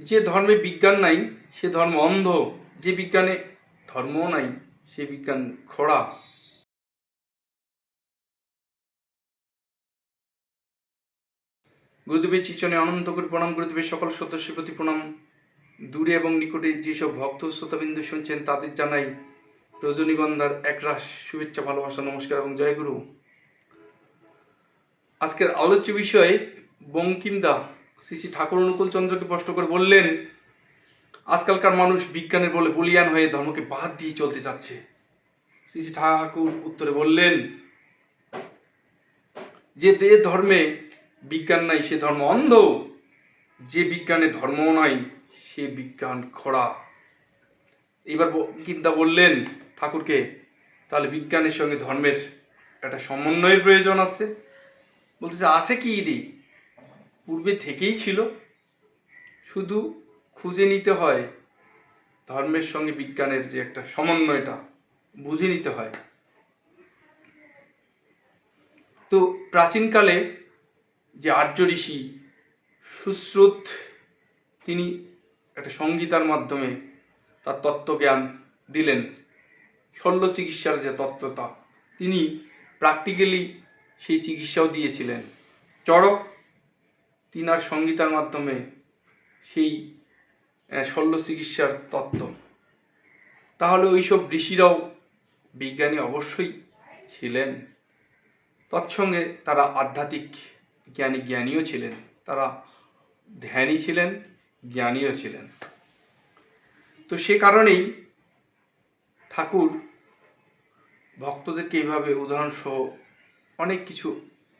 যে ধর্মে বিজ্ঞান নাই সে ধর্ম অন্ধ, যে বিজ্ঞানে ধর্মও নাই সে বিজ্ঞান খোড়া। গুরুদেবের চিচনে অনন্ত করে প্রণাম, গুরুদেবের সকল সদস্যের প্রতি প্রণাম। দূরে এবং নিকটে যেসব ভক্ত শ্রোতাবিন্দু শুনছেন তাদের জানাই রজনীগন্ধার একরাশ শুভেচ্ছা, ভালোবাসা, নমস্কার এবং জয় গুরু। আজকের আলোচ্য বিষয়ে বঙ্কিমদা শ্রী শ্রী ঠাকুর অনুকূল চন্দ্রকে প্রশ্ন করে বললেন, আজকালকার মানুষ বিজ্ঞানের বলে বলিয়ান হয়ে ধর্মকে বাদ দিয়ে চলতে চাচ্ছে। শ্রী শ্রী ঠাকুর উত্তরে বললেন যে ধর্মে বিজ্ঞান নাই সে ধর্ম অন্ধ, যে বিজ্ঞানে ধর্ম নাই সে বিজ্ঞান খোড়া। এবার বঙ্কিমদা বললেন ঠাকুরকে, তাহলে বিজ্ঞানের সঙ্গে ধর্মের একটা সমন্বয়ের প্রয়োজন আছে। বলতেছে আছে কি রে, পূর্বে থেকেই ছিল, শুধু খুঁজে নিতে হয় ধর্মের সঙ্গে বিজ্ঞানের যে একটা সমন্বয়টা বুঝে নিতে হয়। তো প্রাচীনকালে যে আর্য ঋষি সুশ্রুত, তিনি একটা সংগীতার মাধ্যমে তার তত্ত্বজ্ঞান দিলেন। শল্য চিকিৎসার যে তত্ত্বটা তিনি প্র্যাকটিক্যালি সেই চিকিৎসাও দিয়েছিলেন। চড়ক তিনার সংগীতার মাধ্যমে সেই শল্য চিকিৎসার তত্ত্ব। তাহলে ওইসব ঋষিরাও বিজ্ঞানী অবশ্যই ছিলেন, তৎসঙ্গে তারা আধ্যাত্মিক জ্ঞানীও ছিলেন, তারা ধ্যানী ছিলেন, জ্ঞানীও ছিলেন। তো সে কারণেই ঠাকুর ভক্তদেরকে এইভাবে উদাহরণসহ অনেক কিছু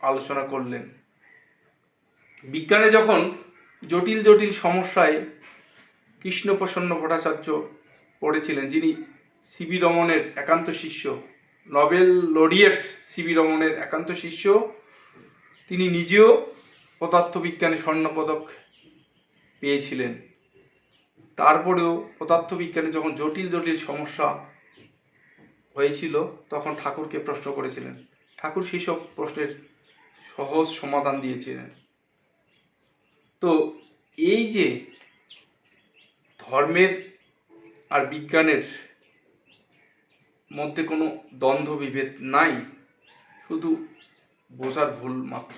আলোচনা করলেন। বিজ্ঞানে যখন জটিল জটিল সমস্যায় কৃষ্ণপ্রসন্ন ভট্টাচার্য পড়েছিলেন, যিনি সিবি রমনের একান্ত শিষ্য, নোবেল লরিয়েট সিবি রমনের একান্ত শিষ্য, তিনি নিজেও পদার্থবিজ্ঞানে স্বর্ণপদক পেয়েছিলেন। তারপরেও পদার্থবিজ্ঞানে যখন জটিল জটিল সমস্যা হয়েছিল তখন ঠাকুরকে প্রশ্ন করেছিলেন। ঠাকুর সেই সব প্রশ্নের সহজ সমাধান দিয়েছিলেন। তো এই যে ধর্মের আর বিজ্ঞানের মধ্যে কোনো দ্বন্দ্ব বিভেদ নাই, শুধু বোঝার ভুল মাত্র।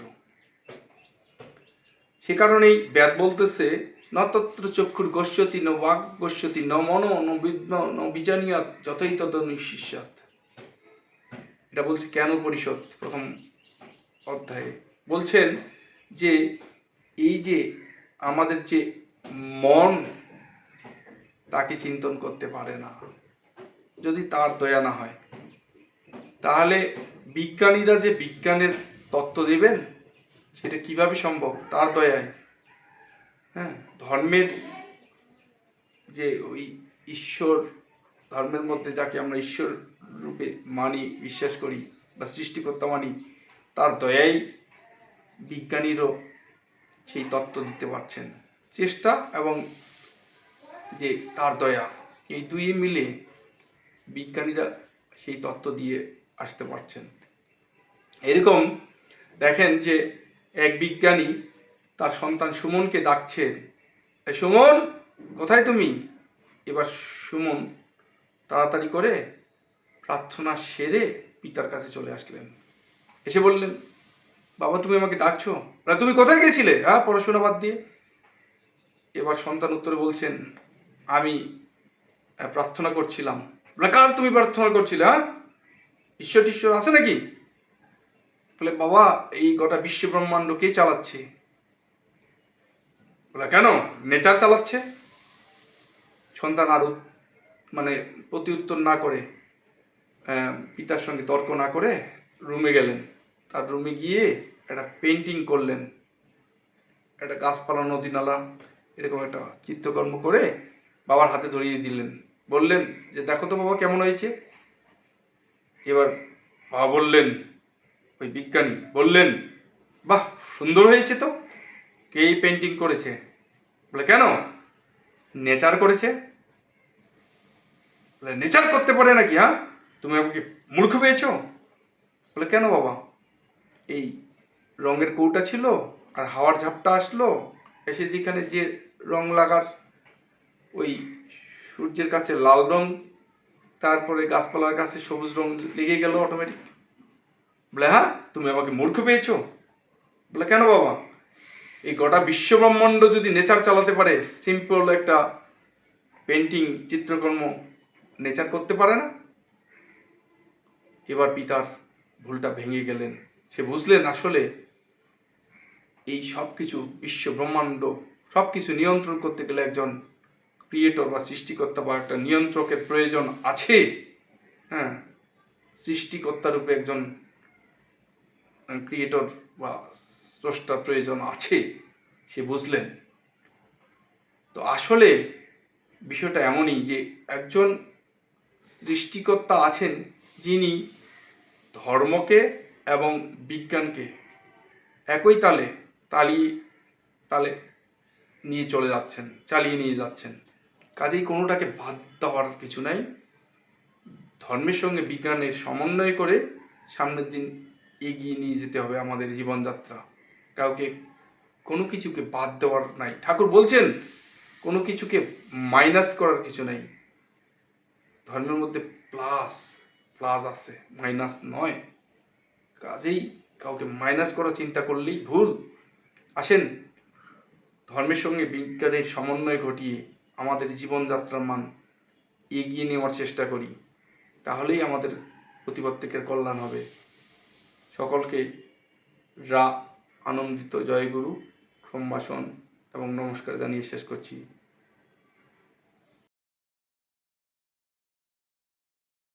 সে কারণেই বেদ বলতেছে, ন তত্র চক্ষুর গস্যতি ন বাক গস্যতি ন মনো ন বিদ্ম ন বিজানিয়াত যতই তদনুশিষ্যাৎ। এটা বলছে কেন পরিষদ প্রথম অধ্যায়ে। বলছেন যে এই যে আমাদের যে মন তাকে চিন্তন করতে পারে না, যদি তার দয়া না হয়, তাহলে বিজ্ঞানীরা যে বিজ্ঞানের তত্ত্ব দেবেন সেটা কিভাবে সম্ভব? তার দয়ায়। হ্যাঁ, ধর্মের যে ওই ঈশ্বর, ধর্মের মধ্যে যাকে আমরা ঈশ্বর রূপে মানি, বিশ্বাস করি বা সৃষ্টিকর্তা মানি, তার দয়াই বিজ্ঞানীরও সেই তত্ত্ব দিতে পারছেন। চেষ্টা এবং যে তার দয়া, এই দুই মিলে বিজ্ঞানীরা সেই তত্ত্ব দিয়ে আসতে পারছেন। এরকম দেখেন যে এক বিজ্ঞানী তার সন্তান সুমনকে ডাকছে, সুমন কোথায় তুমি? এবার সুমন তাড়াতাড়ি করে প্রার্থনা সেরে পিতার কাছে চলে আসলেন। এসে বললেন, বাবা তুমি আমাকে ডাকছো? তুমি কোথায় গেছিলে পড়াশোনা বাদ দিয়ে? এবার সন্তান উত্তরে বলছেন, আমি প্রার্থনা করছিলাম। কার তুমি প্রার্থনা করছিলে? ঈশ্বর টিশ্বর আছে নাকি? বলে বাবা এই গোটা বিশ্ব ব্রহ্মাণ্ড কে চালাচ্ছে? বলে কেন, নেচার চালাচ্ছে। সন্তান আর প্রতি উত্তর না করে, পিতার সঙ্গে তর্ক না করে রুমে গেলেন। তার রুমে গিয়ে একটা পেন্টিং করলেন, একটা গাছপালা, নদী নালা, এরকম একটা চিত্রকর্ম করে বাবার হাতে ধরিয়ে দিলেন। বললেন যে দেখো তো বাবা কেমন হয়েছে। এবার বাবা বললেন, ওই বিজ্ঞানী বললেন, বাহ সুন্দর হয়েছে তো। কে এই পেন্টিং করেছে? বলে কেন, নেচার করেছে। বলে নেচার করতে পারে নাকি? তুমি আমাকে মূর্খ পেয়েছো? বলে কেন বাবা, এই রঙের কৌটা ছিল আর হাওয়ার ঝাপটা আসলো, এসে যেখানে যে রং লাগার, ওই সূর্যের কাছে লাল রং, তারপরে গাছপালার কাছে সবুজ রং লেগে গেল অটোমেটিক। বলে হ্যাঁ, তুমি আমাকে মূর্খ পেয়েছো? বলে কেন বাবা, এই গোটা বিশ্ব ব্রহ্মাণ্ড যদি নেচার চালাতে পারে, সিম্পল একটা পেন্টিং চিত্রকর্ম নেচার করতে পারে না? এবার পিতার ভুলটা ভেঙে গেলেন, সে বুঝলেন আসলে এই সব কিছু বিশ্ব ব্রহ্মাণ্ড সব কিছু নিয়ন্ত্রণ করতে গেলে একজন ক্রিয়েটর বা সৃষ্টিকর্তা বা একটা নিয়ন্ত্রকের প্রয়োজন আছে। হ্যাঁ, সৃষ্টিকর্তা রূপে একজন ক্রিয়েটর বা স্রষ্টার প্রয়োজন আছে, সে বুঝলেন। তো আসলে বিষয়টা এমনই যে একজন সৃষ্টিকর্তা আছেন যিনি ধর্মকে এবং বিজ্ঞানকে একই তালে নিয়ে চলে যাচ্ছেন, চালিয়ে নিয়ে যাচ্ছেন। কাজেই কোনোটাকে বাদ দেওয়ার কিছু নাই। ধর্মের সঙ্গে বিজ্ঞানের সমন্বয় করে সামনের দিন এগিয়ে নিয়ে যেতে হবে আমাদের জীবনযাত্রা। কাউকে কোনো কিছুকে বাদ দেওয়ার নাই। ঠাকুর বলছেন কোনো কিছুকে মাইনাস করার কিছু নাই। ধর্মের মধ্যে প্লাস প্লাস আছে, মাইনাস নয়। কাজেই কাউকে মাইনাস করার চিন্তা করলেই ভুল। আসেন ধর্মের সঙ্গে বিজ্ঞানের সমন্বয় ঘটিয়ে আমাদের জীবনযাত্রার মান এগিয়ে নেওয়ার চেষ্টা করি, তাহলেই আমাদের প্রতিপ্রত্যেকের কল্যাণ হবে। সকলকে আনন্দিত জয়গুরু সম্ভাষণ এবং নমস্কার জানিয়ে শেষ করছি।